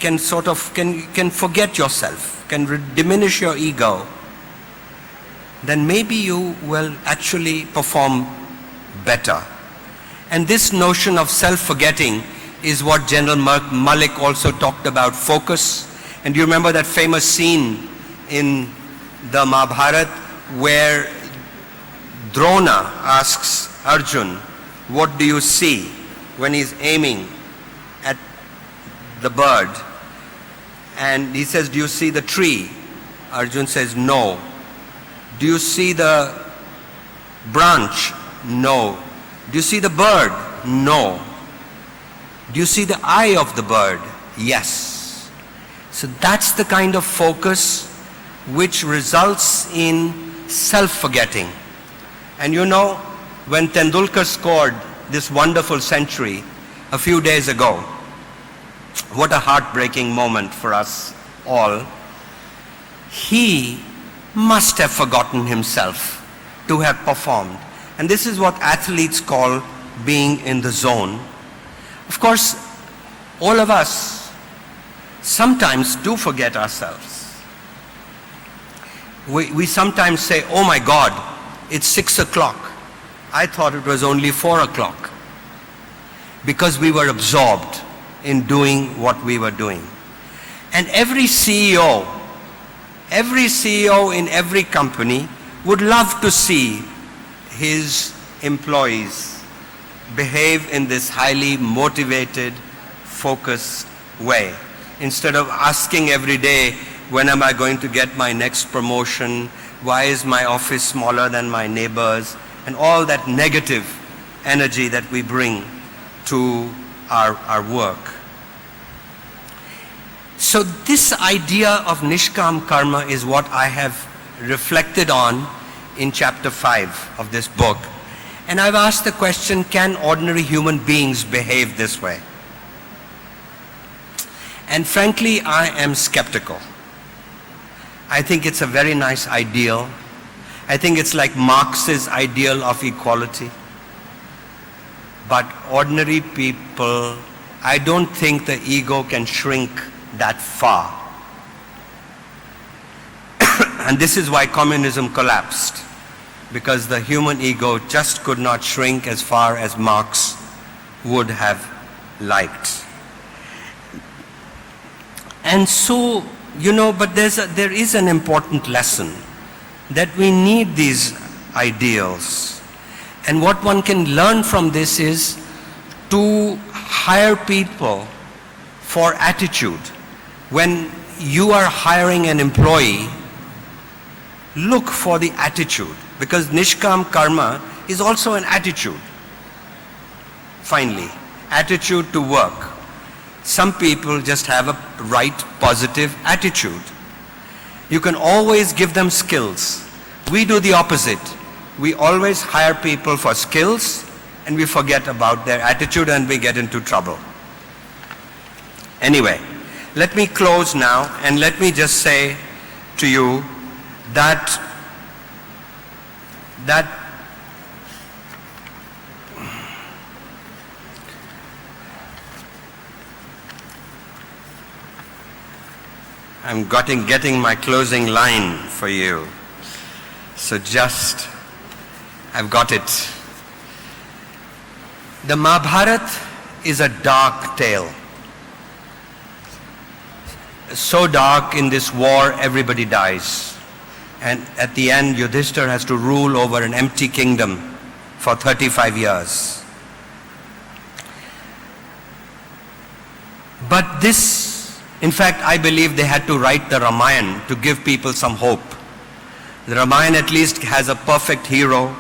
can forget yourself, can diminish your ego, then maybe you will actually perform better. And this notion of self-forgetting is what General Malik also talked about, focus. And you remember that famous scene in the Mahabharata where Drona asks Arjun, what do you see, when he's aiming at the bird? And he says, do you see the tree? Arjun says, no. Do you see the branch? No. Do you see the bird? No. Do you see the eye of the bird? Yes. So that's the kind of focus which results in self-forgetting. And you know, when Tendulkar scored this wonderful century a few days ago, what a heartbreaking moment for us all. He must have forgotten himself to have performed. And this is what athletes call being in the zone. Of course, all of us sometimes do forget ourselves. We sometimes say, oh my God, it's 6 o'clock. I thought it was only 4 o'clock. Because we were absorbed in doing what we were doing. And every CEO in every company would love to see his employees behave in this highly motivated, focused way. Instead of asking every day, when am I going to get my next promotion? Why is my office smaller than my neighbors? And all that negative energy that we bring to our work. So this idea of Nishkam Karma is what I have reflected on in chapter 5 of this book. And I've asked the question, can ordinary human beings behave this way? And frankly, I am skeptical. I think it's a very nice ideal. I think it's like Marx's ideal of equality. But ordinary people, I don't think the ego can shrink that far. And this is why communism collapsed, because the human ego just could not shrink as far as Marx would have liked. And so, you know, but there is an important lesson that we need these ideals. And what one can learn from this is to hire people for attitude. When you are hiring an employee, look for the attitude, because Nishkam Karma is also an attitude. Finally, attitude to work. Some people just have a right, positive attitude. You can always give them skills. We do the opposite. We always hire people for skills and we forget about their attitude and we get into trouble. Anyway, let me close now and let me just say to you that I'm getting my closing line for you. So I've got it. The Mahabharata is a dark tale. So dark, in this war everybody dies. And at the end Yudhishthira has to rule over an empty kingdom for 35 years. But this, in fact, I believe they had to write the Ramayana to give people some hope. The Ramayana at least has a perfect hero,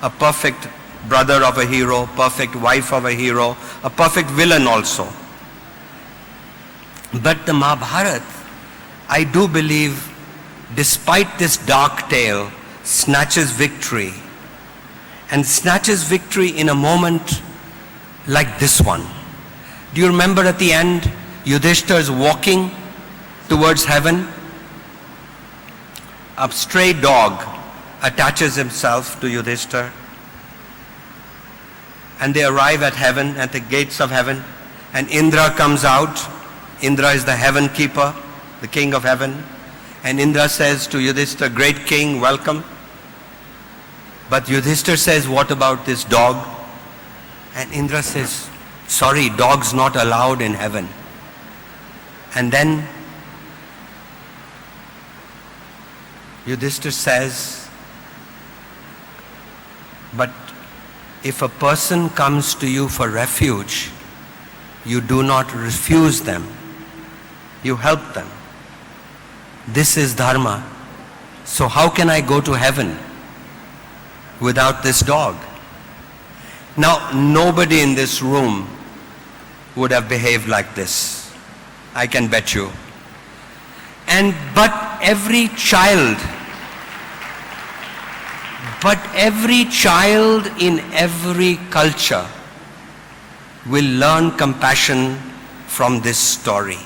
a perfect brother of a hero, perfect wife of a hero, a perfect villain also. But the Mahabharata, I do believe, despite this dark tale, snatches victory. And snatches victory in a moment like this one. Do you remember at the end, Yudhishthira is walking towards heaven? A stray dog attaches himself to Yudhishthira. And they arrive at heaven, at the gates of heaven. And Indra comes out Indra is the heaven keeper, the king of heaven. And Indra says to Yudhishthira, great king, welcome. But Yudhishthira says, what about this dog? And Indra says, sorry, dog's not allowed in heaven. And then Yudhishthira says, but if a person comes to you for refuge, you do not refuse them. You help them. This is dharma. So how can I go to heaven without this dog? Now, nobody in this room would have behaved like this. I can bet you. But every child in every culture will learn compassion from this story.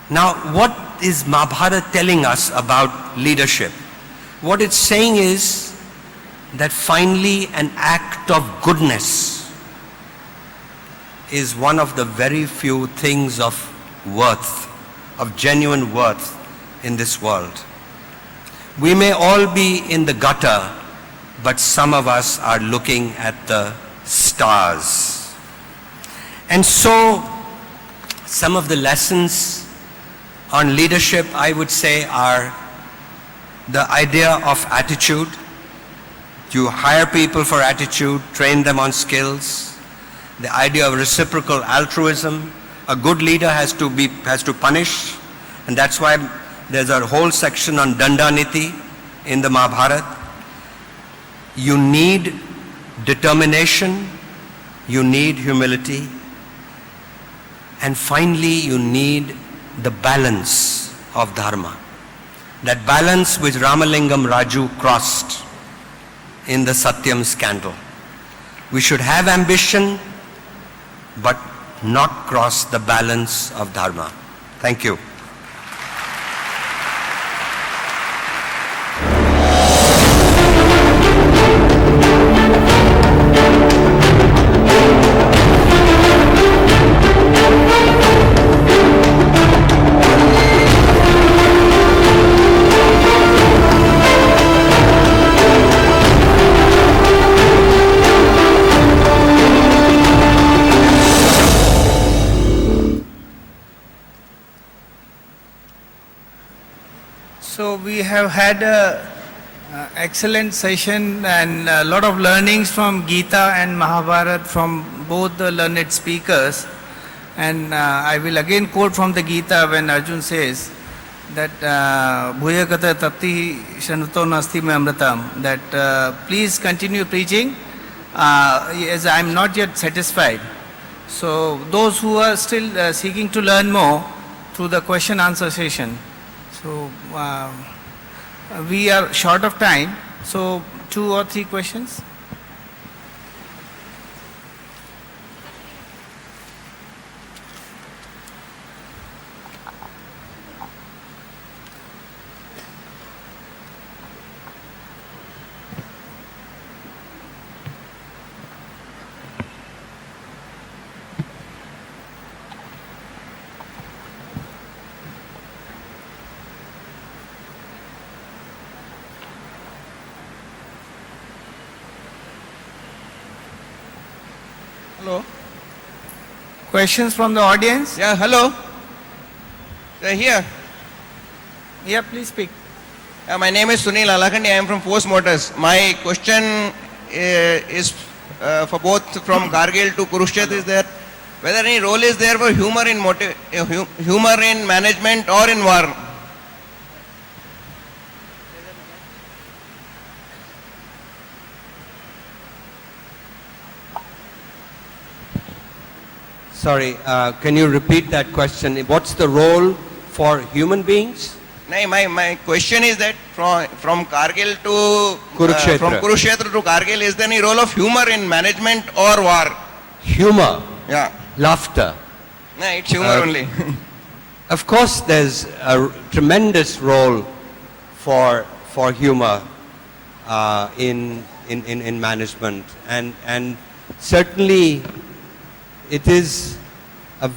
Now, what is Mahabharata telling us about leadership? What it's saying is that finally an act of goodness is one of the very few things of worth, of genuine worth in this world. We may all be in the gutter, but some of us are looking at the stars. And so, some of the lessons on leadership, I would say, are the idea of attitude. You hire people for attitude, train them on skills. The idea of reciprocal altruism. A good leader has to punish, and that's why there's a whole section on Dandaniti in the Mahabharata. You need determination, you need humility, and finally you need the balance of dharma. That balance which Ramalingam Raju crossed in the Satyam scandal. We should have ambition, but not cross the balance of dharma. Thank you. So we have had an excellent session and a lot of learnings from Gita and Mahabharata from both the learned speakers. And I will again quote from the Gita when Arjun says that Bhuya Kata Tapti Shanato Nasti Me Amritam, that please continue preaching as I am not yet satisfied. So those who are still seeking to learn more through the question answer session. So we are short of time, so 2 or 3 questions. Hello. Questions from the audience? Yeah, hello. Here. Yeah, please speak. My name is Sunil Alakhandi. I am from Force Motors. My question is for both from Kargil to Kurukshetra is there whether any role is there for humor in management or in war? Sorry, can you repeat that question? What's the role for human beings? No, my question is that from Kargil to Kurukshetra. From Kurukshetra to Kargil, is there any role of humor in management or war? Humor. Yeah. Laughter. No, it's humor only. Of course, there's a tremendous role for humor in management, and certainly it is a